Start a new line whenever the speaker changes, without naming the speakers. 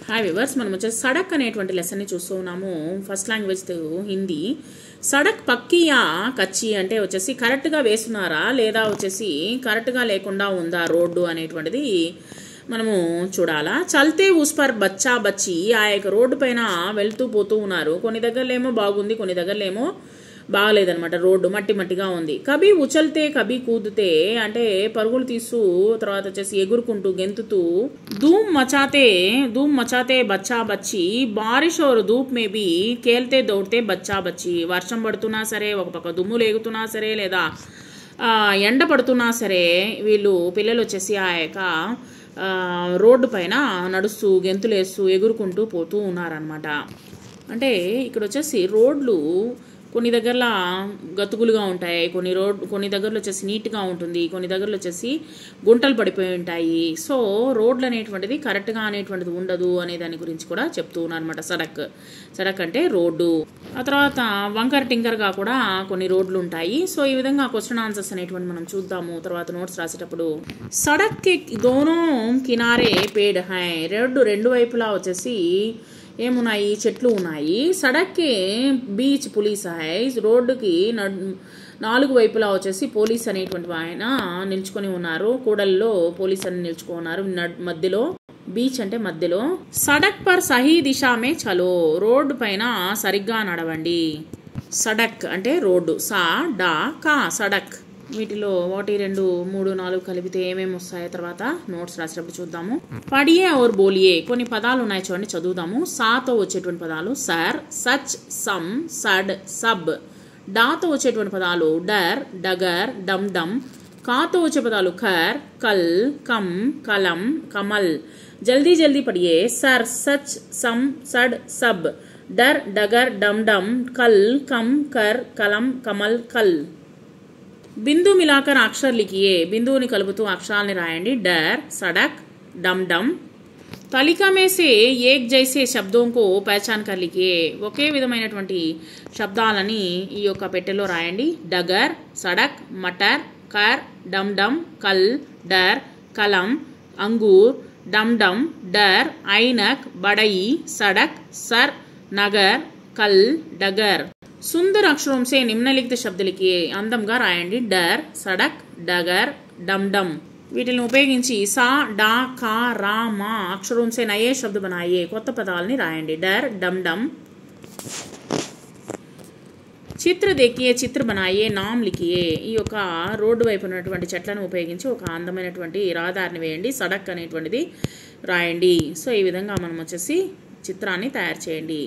Hi viewers, మనం వచ్చేసి సడక్ అనేటువంటి లెసన్ని చూస్తూ ఉన్నాము. First language Hindi. సడక్ పక్కియా కచ్చి అంటే వచ్చేసి కరెక్ట్గా వేస్తున్నారా లేదా వచ్చేసి కరెక్ట్గా లేకుండా ఉందా రోడ్డు అనేటువంటిది మనము చూడాలా. చల్తే ఉస్ పర్ బచ్చా బచ్చి ఆ యొక్క రోడ్డు పైన వెళ్తూ పోతూ ఉన్నారు. కొన్ని దగ్గరలేమో బాగుంది, కొన్ని దగ్గరలేమో బాగలేదనమాట. రోడ్డు మట్టి మట్టిగా ఉంది. కబీ ఉచల్తే కబీ కూదుతే అంటే పరుగులు తీస్తూ తర్వాత వచ్చేసి ఎగురుకుంటూ గెంతుతూ ధూమ్ మచాతే బచ్చా బచ్చి బారిష్ और धूप में भी खेलते दौड़ते బచ్చా బచ్చి. వర్షం పడుతున్నా సరే, ఒక పక్క దుమ్ము లేగుతున్నా సరే, లేదా ఎండ పడుతున్నా సరే వీళ్ళు పిల్లలు వచ్చేసి ఆ యొక్క రోడ్డు పైన నడుస్తూ గెంతులేస్తూ ఎగురుకుంటూ పోతూ ఉన్నారనమాట. అంటే ఇక్కడ వచ్చేసి రోడ్లు కొన్ని దగ్గరలో గతుకులుగా ఉంటాయి, కొన్ని దగ్గరలో వచ్చేసి నీట్గా ఉంటుంది, కొన్ని దగ్గరలో వచ్చేసి గుంటలు పడిపోయి ఉంటాయి. సో రోడ్లు అనేటువంటిది కరెక్ట్గా అనేటువంటిది ఉండదు అనే దాని గురించి కూడా చెప్తూ ఉన్నారు అనమాట. సడక్ అంటే రోడ్డు. ఆ తర్వాత వంకర్ టింకర్గా కూడా కొన్ని రోడ్లు ఉంటాయి. సో ఈ విధంగా క్వశ్చన్ ఆన్సర్స్ అనేటువంటి మనం చూద్దాము తర్వాత నోట్స్ రాసేటప్పుడు. సడక్ కి దోనో కినారే పేడ్ హై. రెండు వైపులా వచ్చేసి ఏమున్నాయి, చెట్లు ఉన్నాయి. సడక్కి బీచ్ పోలీస్ హై. రోడ్డుకి నాలుగు వైపులా వచ్చేసి పోలీస్ అనేటువంటి ఆయన నిల్చుకొని ఉన్నారు. కూడల్లో పోలీస్ అని నిల్చుకున్నారు మధ్యలో. బీచ్ అంటే మధ్యలో. సడక్ పర్ సహీ దిశామే చలో. రోడ్డు పైన సరిగ్గా నడవండి. సడక్ అంటే రోడ్డు. సా డా కా సడక్. వీటిలో 1 2 3 4 కలిపితే ఏమేమి వస్తాయో తర్వాత నోట్స్ రాసేటప్పుడు చూద్దాము. పడియే और बोलिए. కొన్ని పదాలు ఉన్నాయి చూడండి, చదువుదాము. సాతో వచ్చేటువంటి పదాలు సర్, సచ్, సమ్, సడ్, సబ్. డాతో వచ్చేటువంటి పదాలు డర్, డగర్, డమ్ డమ్. కాతో వచ్చే పదాలు ఖర్, కల్, కమ్, కలం, కమల్. జల్దీ జల్దీ పడియే. సర్, సచ్, సమ్, సడ్, సబ్. డర్, డగర్, డమ్ డమ్, కల్, కమ్, కర్, కలం, కమల్, కల్. బిందు మిలాకర్ అక్షర్ లిఖియే. బిందువుని కలుపుతూ అక్షరాలని రాయండి. డర్, సడక్, డమ్ డమ్. తలికా మే సే ఏక్ జైసే శబ్దం కో పహచాన్ కర్ లిఖియే. ఒకే విధమైనటువంటి శబ్దాలని ఈ యొక్క పెట్టెలో రాయండి. డగర్, సడక్, మటర్, కర్, డమ్ డమ్, కల్, డర్, కలం, అంగూర్, డమ్ డమ్, డర్, ఐనక్, బడయి, సడక్, సర్, నగర్, కల్, డగర్. సుందర్ అక్షరం సే నిమ్నలిఖిత శబ్దలికి అందంగా రాయండి. డర్, సడక్, డగర్, డమ్ డమ్. వీటిని ఉపయోగించి సా, డా, కా, రా, మా అక్షరం సే నయే శబ్ద బనాయే. కొత్త పదాలని రాయండి. డర్, డమ్ డమ్. చిత్ర దేకియే, చిత్ర బనాయే, నామ్ లిఖియే. ఈ యొక్క రోడ్డు వైపు ఉన్నటువంటి చెట్లను ఉపయోగించి ఒక అందమైనటువంటి రహదారిని వేయండి. సడక్ అనేటువంటిది రాయండి. సో ఈ విధంగా మనం వచ్చేసి చిత్రాన్ని తయారు చేయండి.